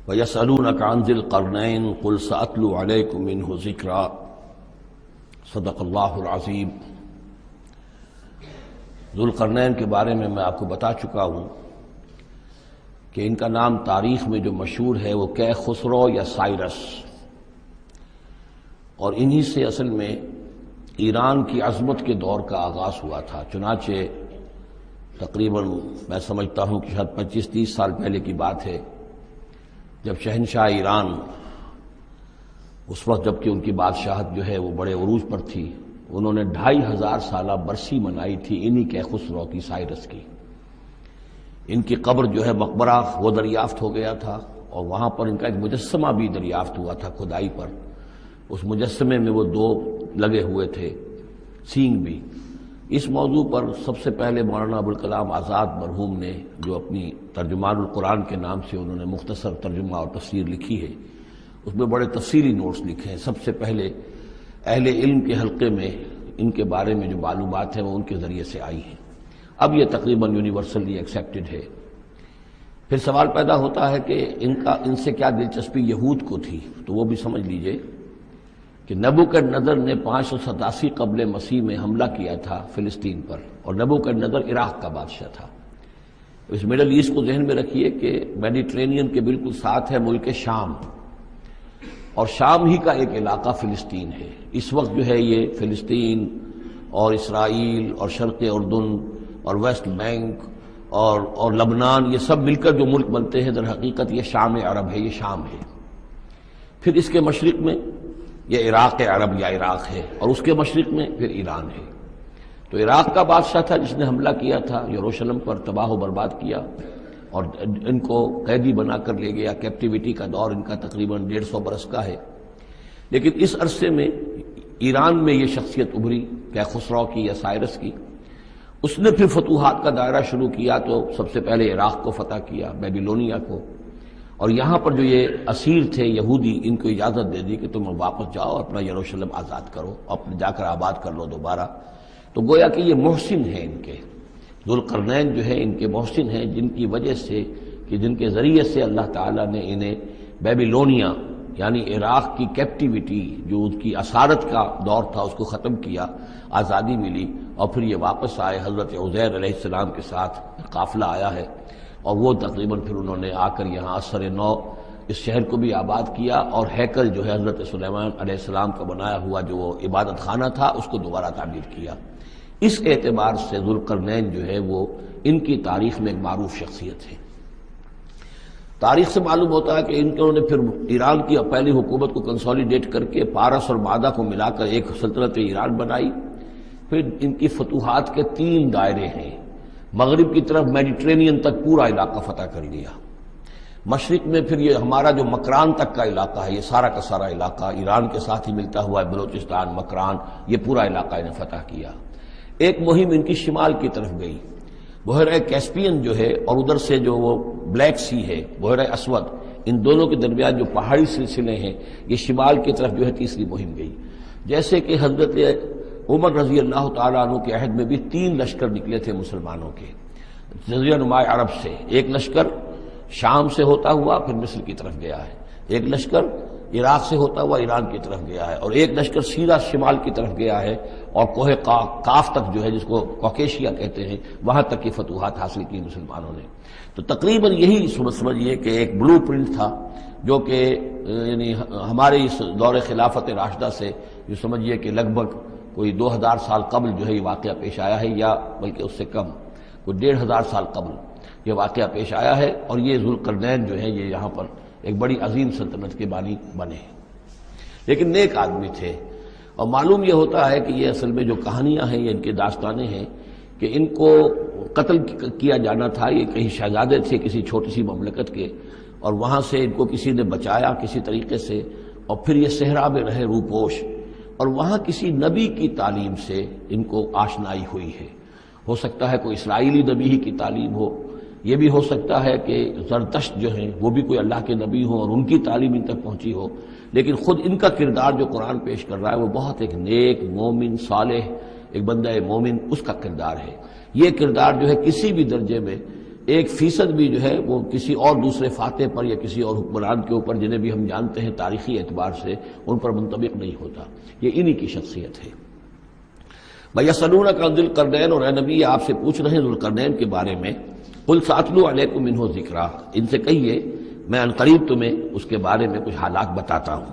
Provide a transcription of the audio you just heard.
وَيَسْأَلُونَكَ عَنْ ذِي الْقَرْنَيْنِ قُلْ سَأَتْلُو عَلَيْكُم مِّنْهُ ذِكْرًا صدق اللہ العظیم۔ ذوالقرنین کے بارے میں آپ کو بتا چکا ہوں کہ ان کا نام تاریخ میں جو مشہور ہے وہ کیخسرو یا سائرس، اور انہی سے اصل میں ایران کی عظمت کے دور کا آغاز ہوا تھا۔ چنانچہ تقریباً میں سمجھتا ہوں کہ شاید 25-30 سال پہلے کی بات ہے، جب شہنشاہ ایران اس وقت جب کہ ان کی بادشاہت جو ہے وہ بڑے عروج پر تھی، انہوں نے 2500 سالہ برسی منائی تھی انہی کیخسرو کی، سائرس کی۔ ان کی قبر جو ہے مقبرہ وہ دریافت ہو گیا تھا، اور وہاں پر ان کا ایک مجسمہ بھی دریافت ہوا تھا کھدائی پر۔ اس مجسمے میں وہ 2 لگے ہوئے تھے، سینگ بھی۔ اس موضوع پر سب سے پہلے مولانا ابوالکلام آزاد مرحوم نے، جو اپنی ترجمان القرآن کے نام سے انہوں نے مختصر ترجمہ اور تفسیر لکھی ہے، اس میں بڑے تفصیلی نوٹس لکھے ہیں۔ سب سے پہلے اہل علم کے حلقے میں ان کے بارے میں جو معلومات ہیں وہ ان کے ذریعے سے آئی ہیں۔ اب یہ تقریباً یونیورسلی ایکسیپٹڈ ہے۔ پھر سوال پیدا ہوتا ہے کہ ان سے کیا دلچسپی یہود کو تھی، تو وہ بھی سمجھ لیجئے کہ نبوکدنضر نے 587 قبل مسیح میں حملہ کیا تھا فلسطین پر، اور نبوکدنضر عراق کا بادشاہ تھا۔ اس مڈل ایسٹ کو ذہن میں رکھیے کہ میڈیٹرینین کے بالکل ساتھ ہے ملک شام، اور شام ہی کا ایک علاقہ فلسطین ہے۔ اس وقت جو ہے یہ فلسطین اور اسرائیل اور شرق اردن اور ویسٹ بینک اور لبنان، یہ سب مل کر جو ملک بنتے ہیں، در حقیقت یہ شام عرب ہے، یہ شام ہے۔ پھر اس کے مشرق میں یہ عراق عرب یا عراق ہے، اور اس کے مشرق میں پھر ایران ہے۔ تو عراق کا بادشاہ تھا جس نے حملہ کیا تھا یروشلم پر، تباہ و برباد کیا، اور ان کو قیدی بنا کر لے گیا۔ کیپٹیوٹی کا دور ان کا تقریباً 150 برس کا ہے۔ لیکن اس عرصے میں ایران میں یہ شخصیت ابھری، کیخسرو کی یا سائرس کی۔ اس نے پھر فتوحات کا دائرہ شروع کیا، تو سب سے پہلے عراق کو فتح کیا، بیبیلونیا کو، اور یہاں پر جو یہ اسیر تھے یہودی، ان کو اجازت دے دی کہ تم واپس جاؤ، اپنا یروشلم آزاد کرو، اپنے جا کر آباد کر لو دوبارہ۔ تو گویا کہ یہ محسن ہیں ان کے، ذوالقرنین جو ہے ان کے محسن ہیں، جن کی وجہ سے کہ جن کے ذریعے سے اللہ تعالیٰ نے انہیں بیبیلونیا یعنی عراق کی کیپٹیوٹی، جو ان کی اسارت کا دور تھا، اس کو ختم کیا، آزادی ملی، اور پھر یہ واپس آئے۔ حضرت عزیر علیہ السلام کے ساتھ قافلہ آیا ہے، اور وہ تقریباً پھر انہوں نے آ کر یہاں اثر نو اس شہر کو بھی آباد کیا، اور ہیکل جو ہے حضرت سلیمان علیہ السلام کا بنایا ہوا جو وہ عبادت خانہ تھا، اس کو دوبارہ تعمیر کیا۔ اس اعتبار سے ذوالقرنین جو ہے وہ ان کی تاریخ میں ایک معروف شخصیت ہے۔ تاریخ سے معلوم ہوتا ہے کہ انہوں نے پھر ایران کی پہلی حکومت کو کنسولیڈیٹ کر کے پارس اور مادہ کو ملا کر ایک سلطنت ایران بنائی۔ پھر ان کی فتوحات کے 3 دائرے ہیں۔ مغرب کی طرف میڈیٹرینین تک پورا علاقہ فتح کر لیا۔ مشرق میں پھر یہ ہمارا جو مکران تک کا علاقہ ہے، یہ سارا کا سارا علاقہ ایران کے ساتھ ہی ملتا ہوا ہے، بلوچستان، مکران، یہ پورا علاقہ انہیں فتح کیا۔ ایک مہم ان کی شمال کی طرف گئی، بحیرہ کیسپین جو ہے، اور ادھر سے جو وہ بلیک سی ہے، بحیرہ اسود، ان دونوں کے درمیان جو پہاڑی سلسلے ہیں، یہ شمال کی طرف جو ہے تیسری مہم گئی۔ جیسے کہ حضرت عمر رضی اللہ تعالیٰ عنہ کے عہد میں بھی 3 لشکر نکلے تھے مسلمانوں کے جزیرہ نما عرب سے۔ ایک لشکر شام سے ہوتا ہوا پھر مصر کی طرف گیا ہے، ایک لشکر عراق سے ہوتا ہوا ایران کی طرف گیا ہے، اور ایک لشکر سیدھا شمال کی طرف گیا ہے، اور کوہ کاف تک جو ہے، جس کو کوکیشیا کہتے ہیں، وہاں تک کی فتوحات حاصل کی مسلمانوں نے۔ تو تقریباً یہی سمجھیے کہ ایک بلو پرنٹ تھا، جو کہ یعنی ہمارے اس دور خلافت راشدہ سے جو سمجھیے کہ لگ بھگ کوئی 2000 سال قبل جو ہے یہ واقعہ پیش آیا ہے، یا بلکہ اس سے کم، کوئی 1500 سال قبل یہ واقعہ پیش آیا ہے، اور یہ ذوالقرنین جو ہے یہ یہاں پر ایک بڑی عظیم سلطنت کے بانی بنے، لیکن نیک آدمی تھے۔ اور معلوم یہ ہوتا ہے کہ یہ اصل میں جو کہانیاں ہیں، یہ ان کے داستانیں ہیں کہ ان کو قتل کیا جانا تھا۔ یہ کہیں شہزادے تھے کسی چھوٹی سی مملکت کے، اور وہاں سے ان کو کسی نے بچایا کسی طریقے سے، اور پھر یہ صحرا میں رہے روپوش، اور وہاں کسی نبی کی تعلیم سے ان کو آشنائی ہوئی ہے۔ ہو سکتا ہے کوئی اسرائیلی نبی ہی کی تعلیم ہو، یہ بھی ہو سکتا ہے کہ زرتشت جو ہیں وہ بھی کوئی اللہ کے نبی ہوں اور ان کی تعلیم ان تک پہنچی ہو، لیکن خود ان کا کردار جو قرآن پیش کر رہا ہے وہ بہت ایک نیک، مومن، صالح، ایک بندہ مومن، اس کا کردار ہے۔ یہ کردار جو ہے کسی بھی درجے میں 1% بھی جو ہے وہ کسی اور دوسرے فاتح پر یا کسی اور حکمران کے اوپر، جنہیں بھی ہم جانتے ہیں تاریخی اعتبار سے، ان پر منطبق نہیں ہوتا. یہ انہی کی شخصیت ہے. وَيَسْأَلُونَكَ عَنِ ذِي الْقَرْنَيْنِ، اور اے نبی آپ سے پوچھ رہے ہیں ذوالقرنین کے بارے میں. قُلْ سَأَتْلُو عَلَيْكُم مِّنْهُ ذِكْرًا، ان سے کہیے میں عنقریب تمہیں اس کے بارے میں کچھ حالات بتاتا ہوں.